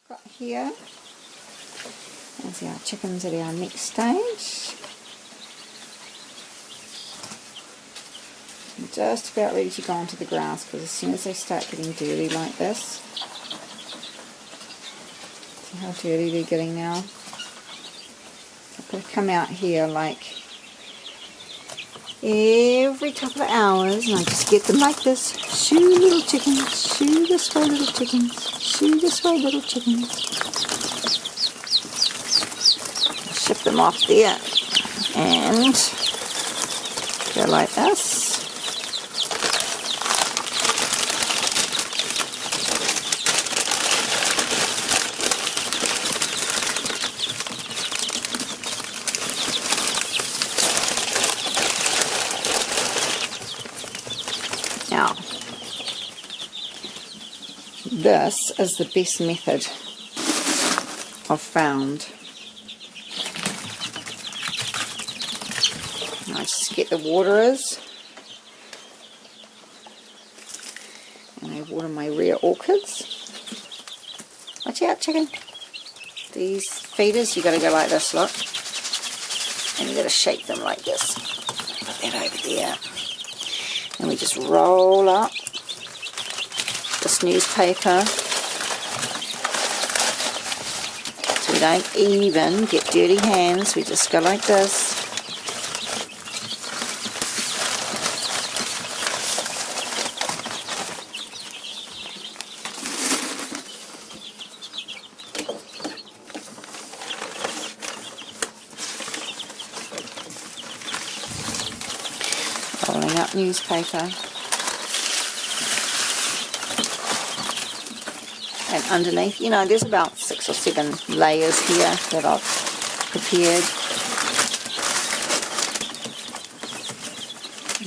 got here. There's our chickens at our next stage. I'm just about ready to go onto the grass because as soon as they start getting dirty like this, see how dirty they're getting now? I've got to come out here like every couple of hours and I just get them like this. Shoo little chickens, shoo this way little chickens, shoo this way little chickens. Ship them off there and go like this. Now, this is the best method I've found. I just get the waterers and I water my rare orchids. Watch out, chicken. These feeders, you got to go like this, look. And you got to shake them like this. Put that over there. And we just roll up this newspaper so we don't even get dirty hands. We just go like this. Rolling up newspaper. And underneath, you know, there's about 6 or 7 layers here that I've prepared.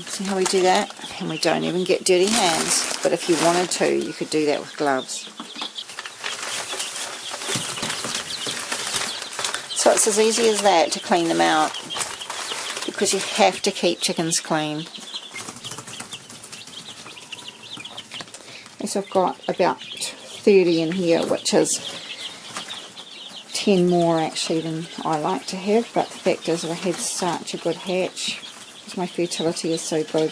See how we do that? And we don't even get dirty hands. But if you wanted to, you could do that with gloves. So it's as easy as that to clean them out, because you have to keep chickens clean. So I've got about 30 in here, which is 10 more actually than I like to have, but the fact is I had such a good hatch because my fertility is so good.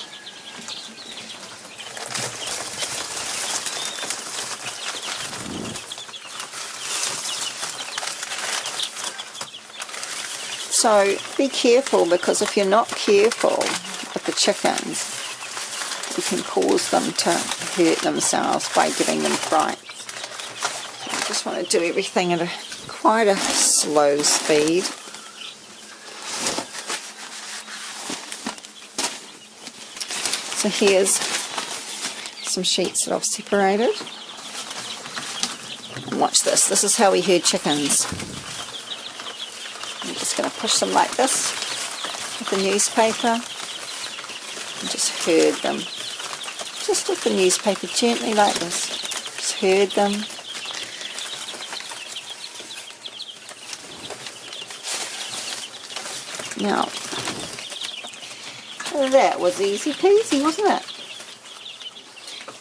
So be careful, because if you're not careful with the chickens, you can cause them to hurt themselves by giving them fright. So I just want to do everything at quite a slow speed. So here's some sheets that I've separated. And watch this. This is how we herd chickens. I'm just going to push them like this with the newspaper and just herd them. Just with the newspaper, gently like this. Just herd them. Now, that was easy peasy, wasn't it?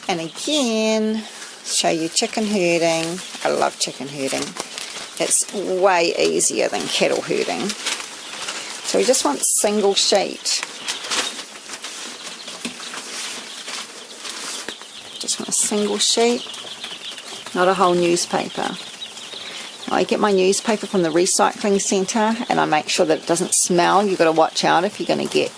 And again, show you chicken herding. I love chicken herding. It's way easier than cattle herding. So we just want single sheet. Just want a single sheet, not a whole newspaper. I get my newspaper from the recycling centre and I make sure that it doesn't smell. You've got to watch out if you're going to get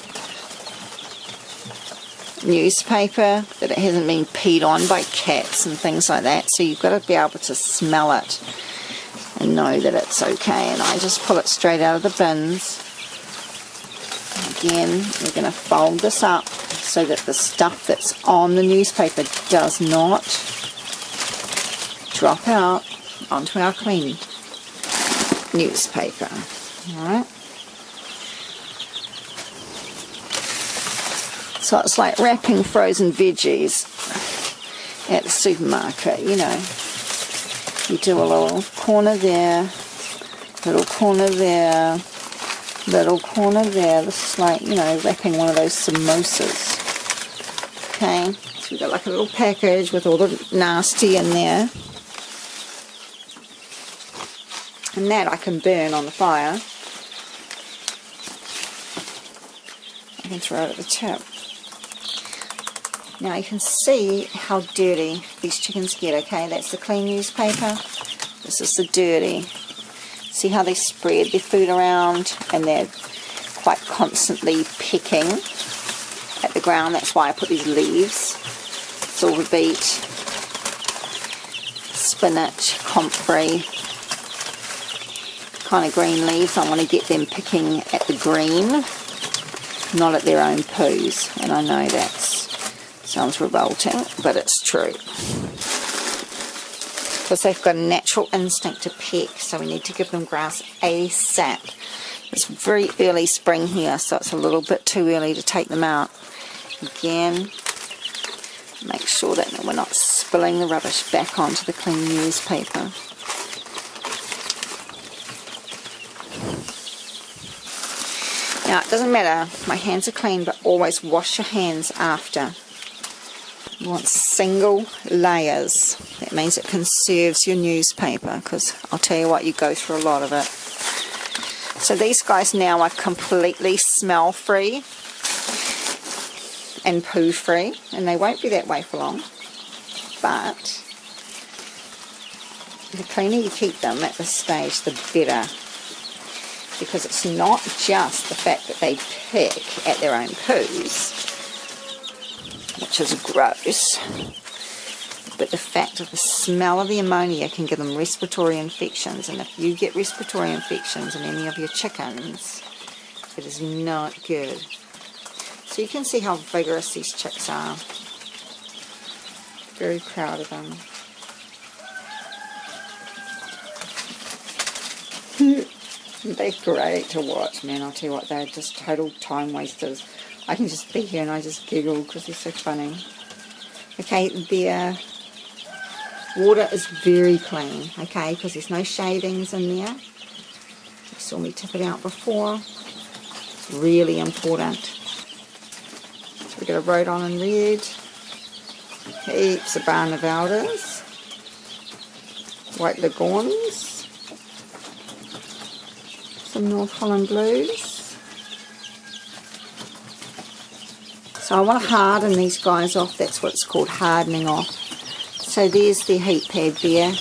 newspaper that it hasn't been peed on by cats and things like that. So you've got to be able to smell it and know that it's okay. And I just pull it straight out of the bins. Again, we're going to fold this up so that the stuff that's on the newspaper does not drop out onto our clean newspaper. Alright. So it's like wrapping frozen veggies at the supermarket, you know. You do a little corner there, little corner there, little corner there. This is like, you know, wrapping one of those samosas. Okay, so we've got like a little package with all the nasty in there. And that I can burn on the fire. I can throw it at the tip. Now you can see how dirty these chickens get, okay? That's the clean newspaper. This is the dirty. See how they spread their food around and they're quite constantly pecking at the ground. That's why I put these leaves. Silver beet, spinach, comfrey, kind of green leaves. I want to get them picking at the green, not at their own poos. And I know that sounds revolting, but it's true. Because they've got a natural instinct to peck, so we need to give them grass ASAP. It's very early spring here, so it's a little bit too early to take them out. Again, make sure that we're not spilling the rubbish back onto the clean newspaper. Now, it doesn't matter, my hands are clean, but always wash your hands after. You want single layers. That means it conserves your newspaper, because I'll tell you what, you go through a lot of it. So these guys now are completely smell free and poo free, and they won't be that way for long. But the cleaner you keep them at this stage, the better. Because it's not just the fact that they pick at their own poos, which is gross, but the fact of the smell of the ammonia can give them respiratory infections, and if you get respiratory infections in any of your chickens, it is not good. So you can see how vigorous these chicks are. Very proud of them. They're great to watch, man. I'll tell you what, they're just total time wasters. I can just be here and I just giggle because they're so funny. Okay, their water is very clean, okay, because there's no shavings in there. You saw me tip it out before. Really important. So we got a Rhodon in red, heaps of Barneveldas, white Leghorns, some North Holland blues. So I want to harden these guys off. That's what it's called, hardening off. So there's the heat pad there.